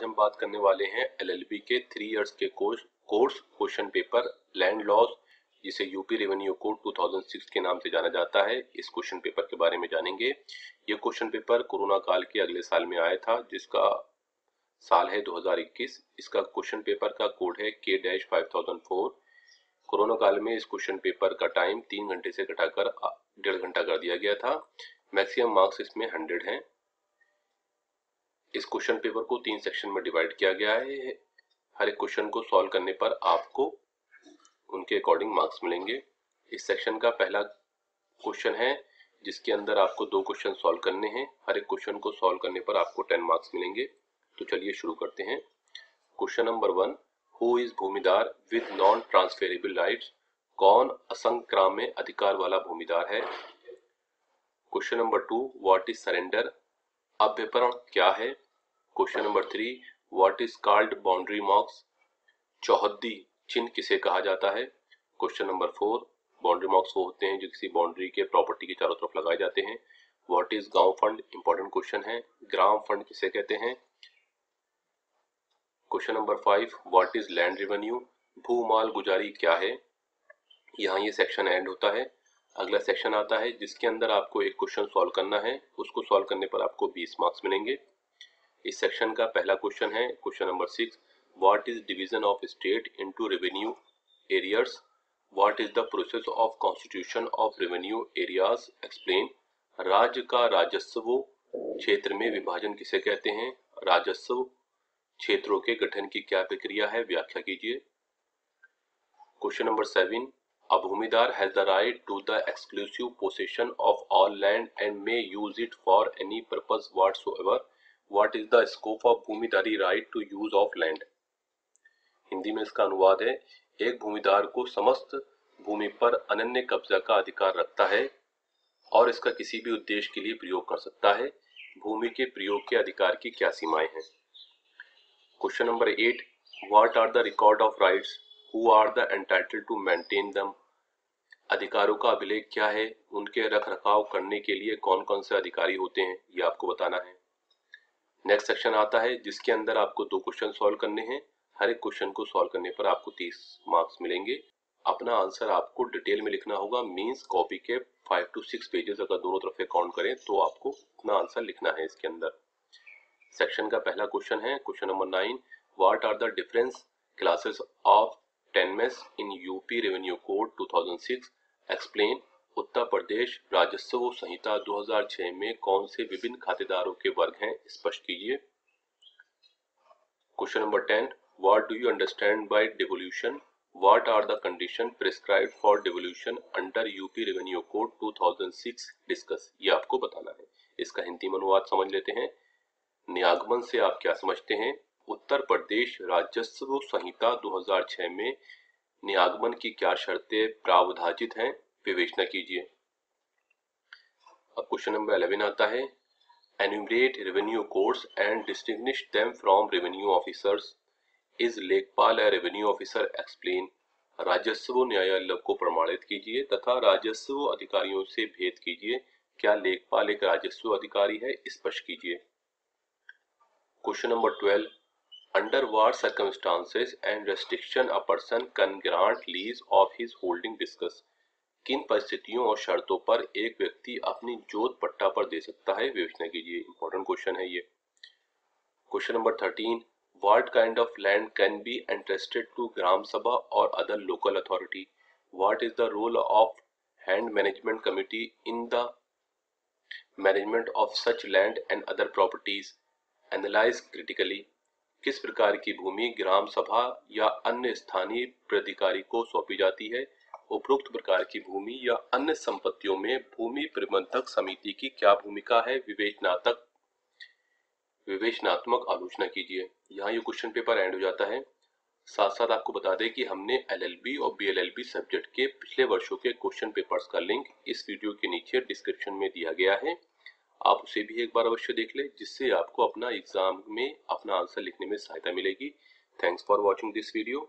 हम बात करने वाले हैं एलएलबी के 3 इयर्स के course question paper land laws, जिसे यूपी रेवेन्यू कोड 2006 के नाम से जाना जाता है। इस क्वेश्चन पेपर के बारे में जानेंगे। ये क्वेश्चन पेपर कोरोना काल के अगले साल में आया था, जिसका साल है 2021। इसका क्वेश्चन पेपर का कोड है K-5004। कोरोना काल में इस क्वेश्चन पेपर का टाइम 3 घंटे से घटाकर 1.5 घंटा कर दिया गया था। मैक्सिमम मार्क्स इसमें 100 हैं। इस क्वेश्चन पेपर को 3 सेक्शन में डिवाइड किया गया है। हर एक क्वेश्चन को सॉल्व करने पर आपको उनके अकॉर्डिंग मार्क्स मिलेंगे। इस सेक्शन का पहला क्वेश्चन है, जिसके अंदर आपको 2 क्वेश्चन सॉल्व करने हैं। हर एक क्वेश्चन को सॉल्व करने पर आपको 10 मार्क्स मिलेंगे। तो चलिए शुरू करते हैं। Question number 1, who is bhumidhar with non transferable rights? कौन असंक्राम्य अधिकार वाला भूमिदार है? Question number 2, what is surrender? अभ्यर्पण क्या है? Question number 3, what is called boundary marks? चौहद्दी चिन्ह किसे कहा जाता है? क्वेश्चन नंबर 4, बाउंड्री मार्क्स वो होते हैं जो किसी बाउंड्री के प्रॉपर्टी के चारों तरफ लगाए जाते हैं। What is gaon fund? Important question है। ग्राम फंड किसे कहते हैं? Question number 5, what is land revenue? भूमाल गुजारी क्या है? यहाँ ये सेक्शन एंड होता है। अगला सेक्शन आता है, जिसके अंदर आपको एक क्वेश्चन सॉल्व करना है। उसको सॉल्व करने पर आपको 20 मार्क्स मिलेंगे। इस सेक्शन का पहला क्वेश्चन है, question number 6, what is division of state into revenue areas? What is the process of constitution of revenue areas? Explain. राज्य का राजस्व क्षेत्र में विभाजन किसे कहते हैं? राजस्व क्षेत्रों के गठन की क्या प्रक्रिया है? व्याख्या कीजिए। Question number 7, a bhumidar has the right to the exclusive possession of all land and may use it for any purpose whatsoever. What is the scope of भूमिदारी right to use of land? Hindi में इसका अनुवाद है, एक भूमिदार को समस्त भूमि पर अनन्य कब्जा का अधिकार रखता है और इसका किसी भी उद्देश्य के लिए प्रयोग कर सकता है। भूमि के प्रयोग के अधिकार की क्या सीमाएं हैं? Question number 8, what are the record of rights? Who are the entitled to maintain them? अधिकारों का अभिलेख क्या है? उनके रख रखाव करने के लिए कौन कौन से अधिकारी होते हैं, ये आपको बताना है। नेक्स्ट सेक्शन आता है, जिसके अंदर आपको 2 क्वेश्चन सॉल्व करने हैं। हर एक क्वेश्चन को सॉल्व करने पर आपको 30 मार्क्स मिलेंगे। अपना आंसर आपको डिटेल में लिखना होगा, मींस कॉपी के 5 to 6 पेजेस अगर दोनों तरफ से काउंट करें तो आपको अपना आंसर लिखना है इसके अंदर। सेक्शन का पहला क्वेश्चन है, question number 9, what are the difference classes of tenures in UP revenue code 2006? Explain. Uttar Pradesh राजस्व संहिता 2006 में कौन से विभिन्न खातेदारों के वर्ग हैं? स्पष्ट कीजिए। Question number 10, what do you understand by devolution? What are the condition prescribed for devolution under UP revenue code 2006? Discuss. ये आपको बताना है। इसका हिंदी में अनुवाद समझ लेते हैं। नियागमन से आप क्या समझते हैं? उत्तर प्रदेश राजस्व संहिता 2006 में नियागमन की क्या शर्तें प्रावधाजित हैं? विवेचना कीजिए। अब क्वेश्चन नंबर 11 आता है, enumerate revenue codes and distinguish them from revenue officers. Is लेखपाल ए रेवेन्यू ऑफिसर? एक्सप्लेन। राजस्व न्यायालय को प्रमाणित कीजिए तथा राजस्व अधिकारियों से भेद कीजिए। क्या लेखपाल एक राजस्व अधिकारी है? स्पष्ट कीजिए। Question number 12, under what circumstances and restriction a person can grant lease of his holding? discuss। किन परिस्थितियों और शर्तों पर एक व्यक्ति अपनी जोत पट्टा पर दे सकता है? विवेचना कीजिए। इंपॉर्टेंट क्वेश्चन है ये। Question number 13, what kind of land can be entrusted to ग्राम सभा और other local authority? What is the role of hand management committee in the management of such land and other properties? Analyze critically। किस प्रकार की भूमि ग्राम सभा या अन्य स्थानीय प्राधिकारी को सौंपी जाती है? उपरोक्त प्रकार की भूमि या अन्य संपत्तियों में भूमि प्रबंधक समिति की क्या भूमिका है? विवेचनात्मक आलोचना कीजिए। यहाँ ये क्वेश्चन पेपर एंड हो जाता है। साथ साथ आपको बता दें कि हमने एलएलबी और बीएलएलबी सब्जेक्ट के पिछले वर्षों के क्वेश्चन पेपर्स का लिंक इस वीडियो के नीचे डिस्क्रिप्शन में दिया गया है। आप उसे भी एक बार अवश्य देख लें, जिससे आपको अपना एग्जाम में अपना आंसर लिखने में सहायता मिलेगी। Thanks for watching this video.